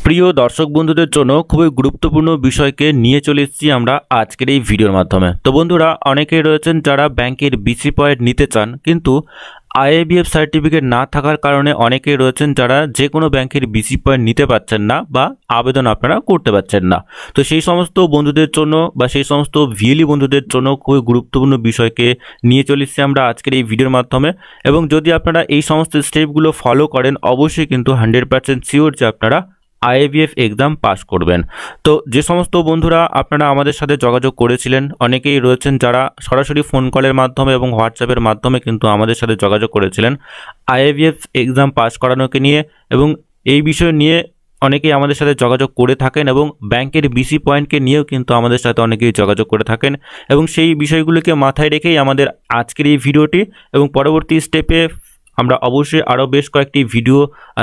প্রিয় দর্শক বন্ধুদের জন্য খুবই গুরুত্বপূর্ণ বিষয়কে নিয়ে চলে এসেছি আমরা আজকের এই ভিডিওর মাধ্যমে। তো বন্ধুরা, অনেকেই রয়েছেন যারা ব্যাংকের বিসি পয়েন্ট নিতে চান, কিন্তু আইএবিএফ সার্টিফিকেট না থাকার কারণে অনেকেই রয়েছেন যারা যে কোনো ব্যাংকের বিসি পয়েন্ট নিতে পারছেন না বা আবেদন আপনারা করতে পারছেন না। তো সেই সমস্ত বন্ধুদের জন্য বা সেই সমস্ত ভিএলই বন্ধুদের জন্য খুবই গুরুত্বপূর্ণ বিষয়কে নিয়ে চলে এসেছি আমরা আজকের এই ভিডিওর মাধ্যমে। এবং যদি আপনারা এই সমস্ত স্টেপগুলো ফলো করেন, অবশ্যই কিন্তু 100% শিওর যে আপনারা আইএবিএফ এক্সাম পাস করবেন। তো যে সমস্ত বন্ধুরা আপনারা আমাদের সাথে যোগাযোগ করেছিলেন, অনেকেই রয়েছেন যারা সরাসরি ফোন কলের মাধ্যমে এবং হোয়াটসঅ্যাপের মাধ্যমে কিন্তু আমাদের সাথে যোগাযোগ করেছিলেন আইএবিএফ এক্সাম পাস করানোকে নিয়ে, এবং এই বিষয় নিয়ে অনেকেই আমাদের সাথে যোগাযোগ করে থাকেন এবং ব্যাংকের বিসি পয়েন্টকে নিয়েও কিন্তু আমাদের সাথে অনেকেই যোগাযোগ করে থাকেন। এবং সেই বিষয়গুলোকে মাথায় রেখেই আমাদের আজকের এই ভিডিওটি, এবং পরবর্তী স্টেপে আমরা অবশ্যই আরও বেশ কয়েকটি ভিডিও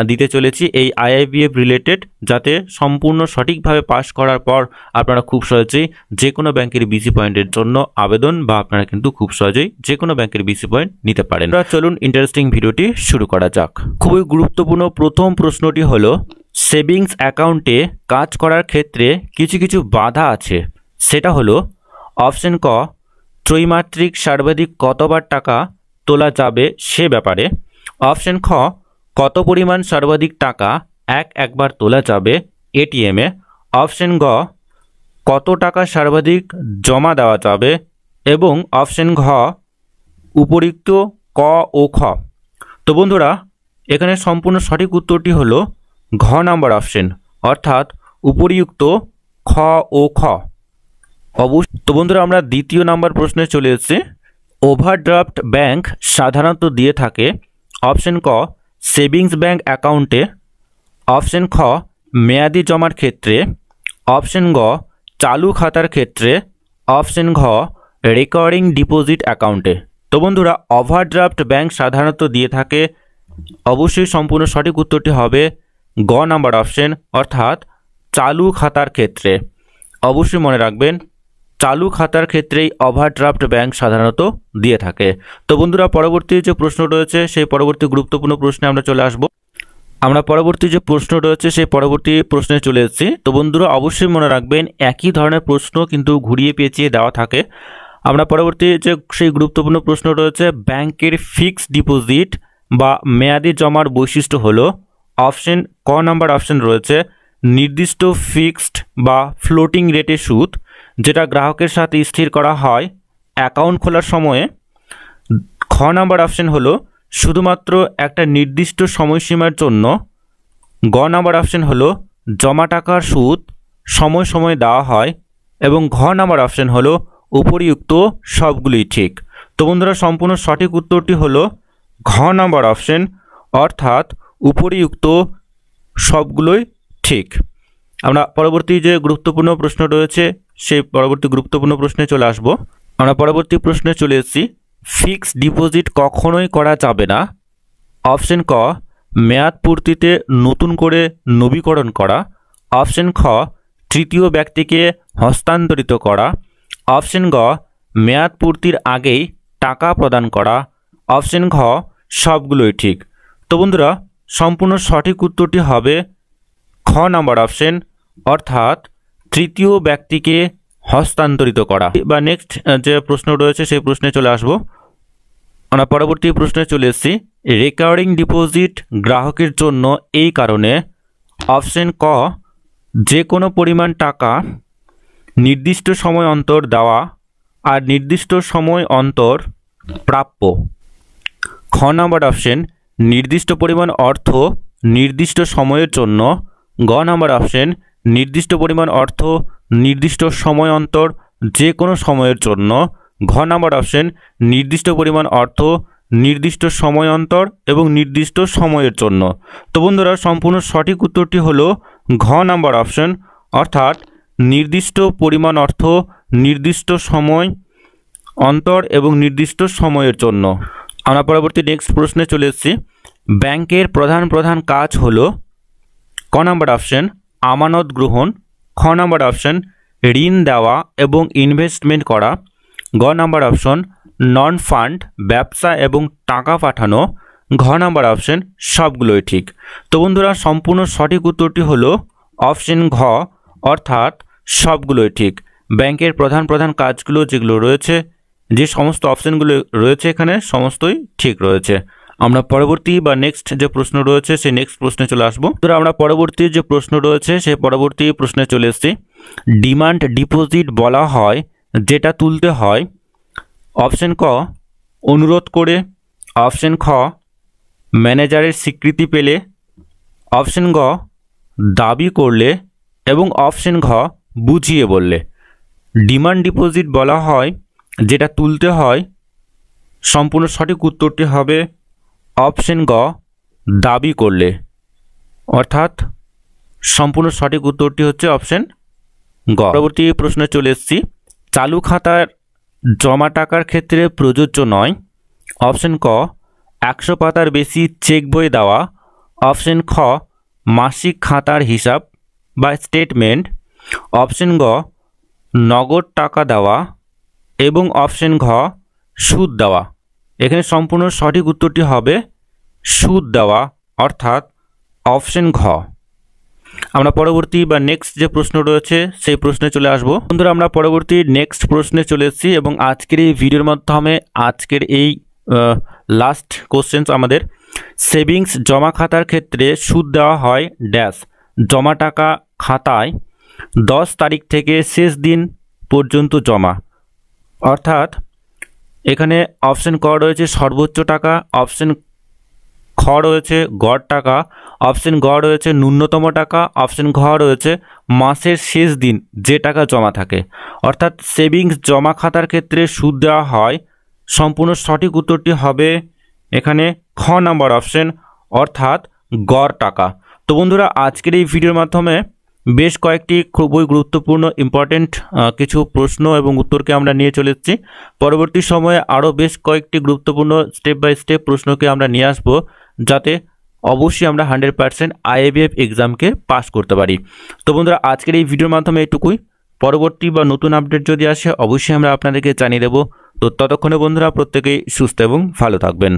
দিতে চলেছি এই আইআইবিএফ রিলেটেড, যাতে সম্পূর্ণ সঠিকভাবে পাস করার পর আপনারা খুব সহজেই যে কোনো ব্যাংকের বিসি পয়েন্টের জন্য আবেদন বা আপনারা কিন্তু খুব সহজেই যে কোনো ব্যাংকের বিসি পয়েন্ট নিতে পারেন। চলুন ইন্টারেস্টিং ভিডিওটি শুরু করা যাক। খুবই গুরুত্বপূর্ণ প্রথম প্রশ্নটি হলো, সেভিংস অ্যাকাউন্টে কাজ করার ক্ষেত্রে কিছু কিছু বাধা আছে। সেটা হলো অপশন ক, ত্রৈমাত্রিক সর্বাধিক কতবার টাকা তোলা যাবে সে ব্যাপারে। অপশন খ, কত পরিমাণ সর্বাধিক টাকা একবার তোলা যাবে এটিএমে। অপশন গ, কত টাকা সর্বাধিক জমা দেওয়া যাবে। এবং অপশন ঘ, উপরিক্ত ক ও খ। তো বন্ধুরা, এখানে সম্পূর্ণ সঠিক উত্তরটি হলো ঘ নাম্বার অপশন, অর্থাৎ উপরিউক্ত খ ও খ। তো বন্ধুরা, আমরা দ্বিতীয় নাম্বার প্রশ্নে চলে এসেছি। ওভারড্রাফট ব্যাংক সাধারণত দিয়ে থাকে অপশন ক, সেভিংস ব্যাংক অ্যাকাউন্টে। অপশন খ, মেয়াদি জমার ক্ষেত্রে। অপশন গ, চালু খাতার ক্ষেত্রে। অপশন ঘ, রেকারিং ডিপোজিট অ্যাকাউন্টে। তো বন্ধুরা, ওভারড্রাফট ব্যাংক সাধারণত দিয়ে থাকে, অবশ্যই সম্পূর্ণ সঠিক উত্তরটি হবে গ নাম্বার অপশন, অর্থাৎ চালু খাতার ক্ষেত্রে। অবশ্যই মনে রাখবেন, চালু খাতার ক্ষেত্রেই ওভারড্রাফট ব্যাংক সাধারণত দিয়ে থাকে। তো বন্ধুরা, পরবর্তী যে প্রশ্ন রয়েছে সেই পরবর্তী গুরুত্বপূর্ণ প্রশ্নে আমরা চলে আসব। আমরা পরবর্তী যে প্রশ্ন রয়েছে সেই পরবর্তী প্রশ্নে চলে এসেছি। তো বন্ধুরা, অবশ্যই মনে রাখবেন, একই ধরনের প্রশ্ন কিন্তু ঘুরিয়ে পেঁচিয়ে দেওয়া থাকে। আমরা পরবর্তী যে সেই গুরুত্বপূর্ণ প্রশ্ন রয়েছে, ব্যাংকের ফিক্সড ডিপোজিট বা মেয়াদি জমার বৈশিষ্ট্য হলো। অপশন ক নাম্বার অপশন রয়েছে নির্দিষ্ট ফিক্সড বা ফ্লোটিং রেটে সুদ, যেটা গ্রাহকের সাথে স্থির করা হয় অ্যাকাউন্ট খোলার সময়ে। খ নাম্বার অপশন হলো শুধুমাত্র একটা নির্দিষ্ট সময়সীমার জন্য। গ নাম্বার অপশন হলো জমা টাকার সুদ সময় সময় দেওয়া হয়। এবং ঘ নাম্বার অপশন হলো উপরিউক্ত সবগুলোই ঠিক। তো বন্ধুরা, সম্পূর্ণ সঠিক উত্তরটি হলো ঘ নাম্বার অপশন, অর্থাৎ উপরিউক্ত সবগুলোই ঠিক। আমরা পরবর্তী যে গুরুত্বপূর্ণ প্রশ্ন রয়েছে সেই পরবর্তী গুরুত্বপূর্ণ প্রশ্নে চলে আসব। আমরা পরবর্তী প্রশ্নে চলে এসেছি, ফিক্সড ডিপোজিট কখনোই করা যাবে না। অপশন ক, মেয়াদ পূর্তিতে নতুন করে নবীকরণ করা। অপশন খ, তৃতীয় ব্যক্তিকে হস্তান্তরিত করা। অপশন গ, মেয়াদ পূর্তির আগেই টাকা প্রদান করা। অপশন ঘ, সবগুলোই ঠিক। তো বন্ধুরা, সম্পূর্ণ সঠিক উত্তরটি হবে খ নাম্বার অপশন, অর্থাৎ তৃতীয় ব্যক্তিকে হস্তান্তরিত করা। বা নেক্সট যে প্রশ্ন রয়েছে সেই প্রশ্নে চলে আসব। আমরা পরবর্তী প্রশ্নে চলে এসেছি, রেকারিং ডিপোজিট গ্রাহকের জন্য এই কারণে। অপশন ক, যে কোনো পরিমাণ টাকা নির্দিষ্ট সময় অন্তর দেওয়া আর নির্দিষ্ট সময় অন্তর প্রাপ্য। খ নাম্বার অপশন, নির্দিষ্ট পরিমাণ অর্থ নির্দিষ্ট সময়ের জন্য। গ নাম্বার অপশন, নির্দিষ্ট পরিমাণ অর্থ নির্দিষ্ট সময় অন্তর যে কোনো সময়ের জন্য। ঘ নাম্বার অপশন, নির্দিষ্ট পরিমাণ অর্থ নির্দিষ্ট সময় অন্তর এবং নির্দিষ্ট সময়ের জন্য। তো বন্ধুরা, সম্পূর্ণ সঠিক উত্তরটি হলো ঘ নাম্বার অপশন, অর্থাৎ নির্দিষ্ট পরিমাণ অর্থ নির্দিষ্ট সময় অন্তর এবং নির্দিষ্ট সময়ের জন্য। আমরা পরবর্তী নেক্সট প্রশ্নে চলে এসেছি, ব্যাংকের প্রধান প্রধান কাজ হলো। ক নাম্বার অপশন, আমানত গ্রহণ। খ নাম্বার অপশন, ঋণ দেওয়া এবং ইনভেস্টমেন্ট করা। গ নাম্বার অপশন, নন ফান্ড ব্যবসা এবং টাকা পাঠানো। ঘ নাম্বার অপশন, সবগুলোই ঠিক। তো বন্ধুরা, সম্পূর্ণ সঠিক উত্তরটি হলো অপশন ঘ অর্থাৎ সবগুলোই ঠিক। ব্যাংকের প্রধান প্রধান কাজগুলো যেগুলো রয়েছে, যে সমস্ত অপশনগুলো রয়েছে এখানে সমস্তই ঠিক রয়েছে। আমরা পরবর্তী বা নেক্সট যে প্রশ্ন রয়েছে সেই নেক্সট প্রশ্নে চলে আসবো। তো আমরা পরবর্তী যে প্রশ্ন রয়েছে সেই পরবর্তী প্রশ্নে চলে এসেছি। ডিমান্ড ডিপোজিট বলা হয় যেটা তুলতে হয় অপশন ক অনুরোধ করে, অপশন খ ম্যানেজারের স্বীকৃতি পেলে, অপশন গ দাবি করলে এবং অপশন ঘ বুঝিয়ে বললে। ডিমান্ড ডিপোজিট বলা হয় যেটা তুলতে হয়, সম্পূর্ণ সঠিক উত্তরটি হবে অপশন গ দাবি করলে, অর্থাৎ সম্পূর্ণ সঠিক উত্তরটি হচ্ছে অপশন গ। পরবর্তী প্রশ্নে চলে এসেছি। চালু খাতার জমা টাকার ক্ষেত্রে প্রযোজ্য নয় অপশন ক 100 পাতার বেশি চেক বই দেওয়া, অপশন খ মাসিক খাতার হিসাব বা স্টেটমেন্ট, অপশন গ নগদ টাকা দেওয়া এবং অপশন ঘ সুদ দেওয়া। এখানে সম্পূর্ণ সঠিক উত্তরটি হবে সুদ দেওয়া, অর্থাৎ অপশন ঘ। আমরা পরবর্তী বা নেক্সট যে প্রশ্ন রয়েছে সেই প্রশ্নে চলে আসব। বন্ধুরা আমরা পরবর্তী নেক্সট প্রশ্নে চলে এসেছি এবং আজকের এই ভিডিওর মাধ্যমে আজকের এই লাস্ট কোশ্চেন আমাদের। সেভিংস জমা খাতার ক্ষেত্রে সুদ দেওয়া হয় ড্যাশ জমা টাকা খাতায় 10 তারিখ থেকে শেষ দিন পর্যন্ত জমা, অর্থাৎ এখানে অপশন ক রয়েছে সর্বোচ্চ টাকা, অপশন খ রয়েছে গড় টাকা, অপশন গ রয়েছে ন্যূনতম টাকা, অপশন ঘ রয়েছে মাসের শেষ দিন যে টাকা জমা থাকে। অর্থাৎ সেভিংস জমা খাতার ক্ষেত্রে সুদ দেওয়া হয়, সম্পূর্ণ সঠিক উত্তরটি হবে এখানে খ নাম্বার অপশন, অর্থাৎ গড় টাকা। তো বন্ধুরা আজকের এই ভিডিওর মাধ্যমে বেশ কয়েকটি খুবই গুরুত্বপূর্ণ ইম্পর্টেন্ট কিছু প্রশ্ন এবং উত্তরকে আমরা নিয়ে চলে এসেছি। পরবর্তী সময়ে আরও বেশ কয়েকটি গুরুত্বপূর্ণ স্টেপ বাই স্টেপ প্রশ্নকে আমরা নিয়ে আসব, যাতে অবশ্যই আমরা 100% আইএবিএফ এক্সামকে পাস করতে পারি। তো বন্ধুরা আজকের এই ভিডিওর মাধ্যমে এটুকুই। পরবর্তী বা নতুন আপডেট যদি আসে অবশ্যই আমরা আপনাদেরকে জানিয়ে দেবো। তো ততক্ষণে বন্ধুরা প্রত্যেকেই সুস্থ এবং ভালো থাকবেন।